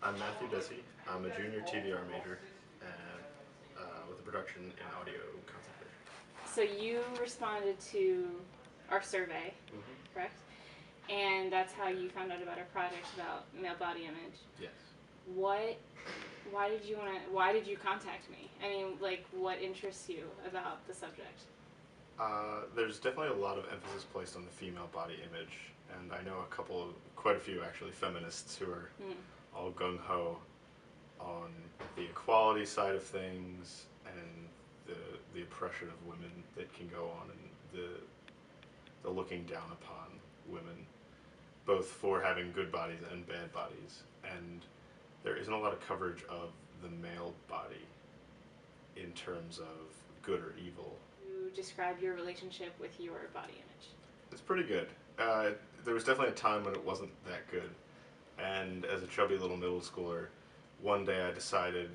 I'm Matthew Desi. I'm a junior TVR major and with a production in audio concentration. So you responded to our survey, correct? And that's how you found out about our project about male body image. Yes. What? Why did you want to? Why did you contact me? I mean, like, what interests you about the subject? There's definitely a lot of emphasis placed on the female body image, and I know quite a few actually, feminists who are all gung ho on the equality side of things and the oppression of women that can go on, and the looking down upon women, both for having good bodies and bad bodies. And there isn't a lot of coverage of the male body in terms of good or evil. You describe your relationship with your body image. It's pretty good. There was definitely a time when it wasn't that good. And as a chubby little middle schooler, one day I decided,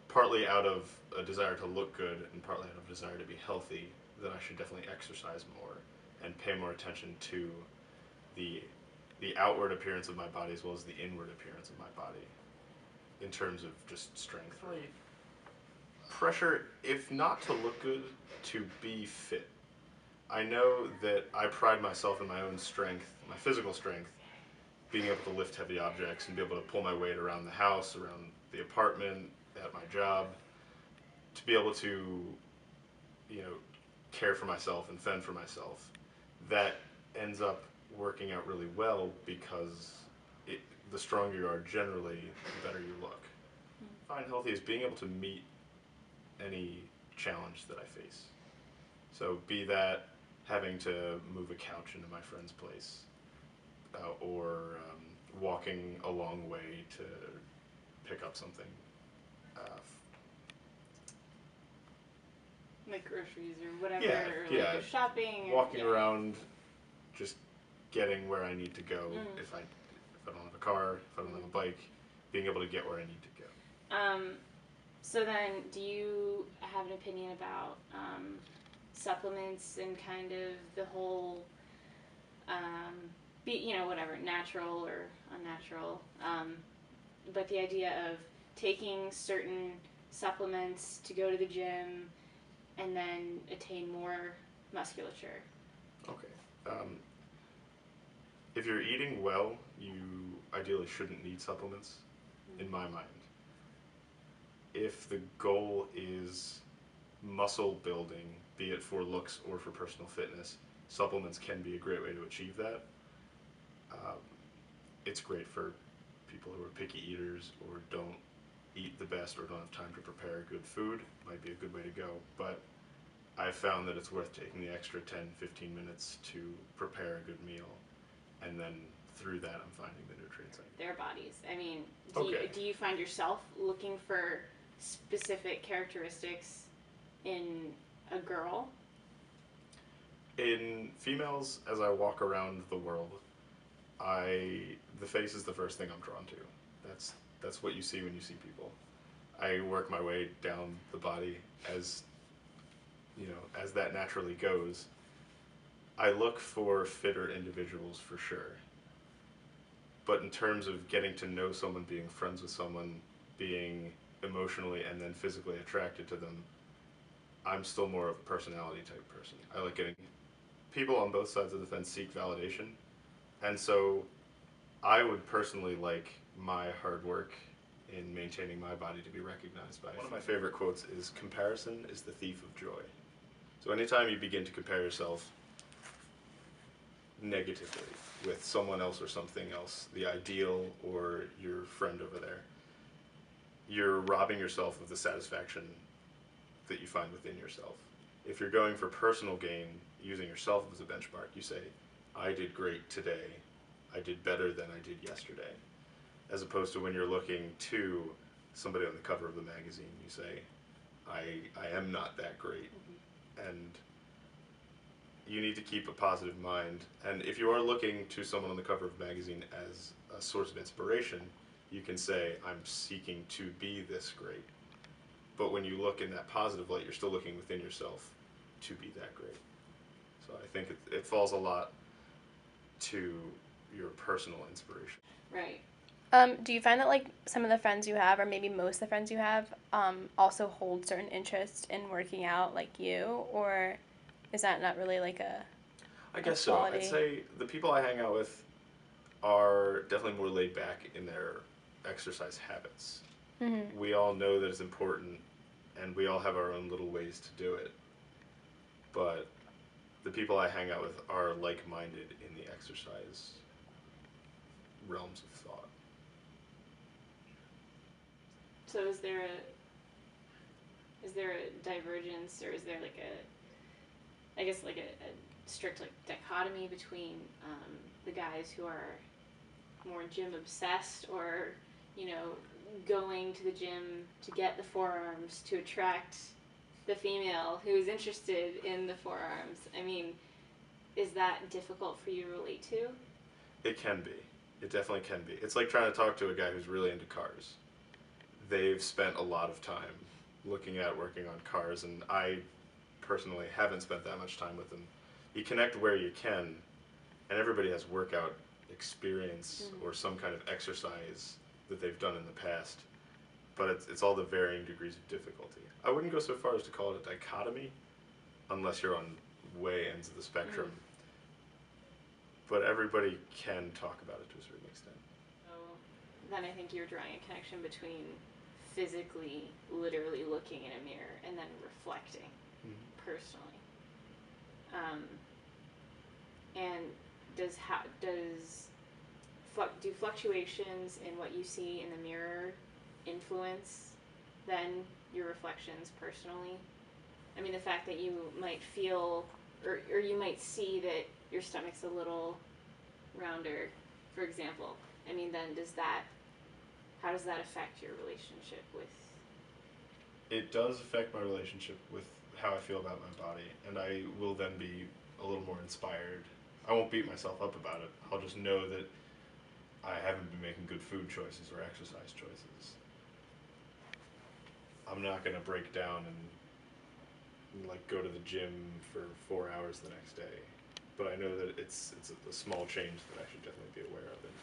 partly out of a desire to look good and partly out of a desire to be healthy, that I should definitely exercise more and pay more attention to the outward appearance of my body as well as the inward appearance of my body in terms of just strength. Pressure, if not to look good, to be fit. I know that I pride myself in my own strength, my physical strength, being able to lift heavy objects and be able to pull my weight around the house, around the apartment, at my job, to be able to, care for myself and fend for myself. That ends up working out really well because the stronger you are generally, the better you look. Find healthy is being able to meet any challenge that I face. So be that having to move a couch into my friend's place, or walking a long way to pick up something. Like groceries or whatever, Yeah, or yeah. like shopping. Walking around, just getting where I need to go. If I don't have a car, if I don't have a bike, being able to get where I need to go. So then, do you have an opinion about supplements and kind of the whole, whatever, natural or unnatural, but the idea of taking certain supplements to go to the gym and then attain more musculature? Okay. If you're eating well, you ideally shouldn't need supplements, in my mind. If the goal is muscle building, be it for looks or for personal fitness, supplements can be a great way to achieve that. It's great for people who are picky eaters or don't eat the best or don't have time to prepare good food. Might be a good way to go, but I've found that it's worth taking the extra 10-15 minutes to prepare a good meal, and then through that I'm finding the nutrients I need. Their bodies. I mean, Okay. do you find yourself looking for specific characteristics in a girl? In females, as I walk around the world, the face is the first thing I'm drawn to. That's what you see when you see people. I work my way down the body as as that naturally goes. I look for fitter individuals for sure. But in terms of getting to know someone, being friends with someone, being emotionally and then physically attracted to them, I'm still more of a personality type person. I like getting people on both sides of the fence seek validation. And so I would personally like my hard work in maintaining my body to be recognized by. One of my favorite quotes is, "Comparison is the thief of joy." So anytime you begin to compare yourself negatively with someone else or something else, the ideal or your friend over there, you're robbing yourself of the satisfaction that you find within yourself. If you're going for personal gain, using yourself as a benchmark, you say, I did great today, I did better than I did yesterday. As opposed to when you're looking to somebody on the cover of the magazine, you say, I am not that great. And you need to keep a positive mind. And if you are looking to someone on the cover of a magazine as a source of inspiration, you can say, I'm seeking to be this great. But when you look in that positive light, you're still looking within yourself to be that great. So I think it falls a lot to your personal inspiration. Right. Do you find that like some of the friends you have, or maybe most of the friends you have, also hold certain interests in working out like you, or is that not really like I a guess so. I'd quality? say the people I hang out with are definitely more laid back in their exercise habits. Mm-hmm. We all know that it's important, and we all have our own little ways to do it. But the people I hang out with are like-minded in the exercise realms of thought. So is there a divergence, or is there like a, I guess like a strict like dichotomy between the guys who are more gym obsessed, or you know, going to the gym to get the forearms to attract the female who is interested in the forearms? I mean, is that difficult for you to relate to? It can be. It definitely can be. It's like trying to talk to a guy who's really into cars. They've spent a lot of time looking at working on cars, and I personally haven't spent that much time with them. You connect where you can, and everybody has workout experience or some kind of exercise that they've done in the past, but it's all the varying degrees of difficulty. I wouldn't go so far as to call it a dichotomy, unless you're on way ends of the spectrum, but everybody can talk about it to a certain extent. So then I think you're drawing a connection between physically, literally looking in a mirror and then reflecting personally. Um, and do fluctuations in what you see in the mirror influence then your reflections personally? I mean, the fact that you might feel, or you might see that your stomach's a little rounder, for example. I mean, then how does that affect your relationship with? It does affect my relationship with how I feel about my body, and I will then be a little more inspired. I won't beat myself up about it. I'll just know that I haven't been making good food choices or exercise choices. I'm not gonna break down and like go to the gym for 4 hours the next day, but I know that it's a small change that I should definitely be aware of and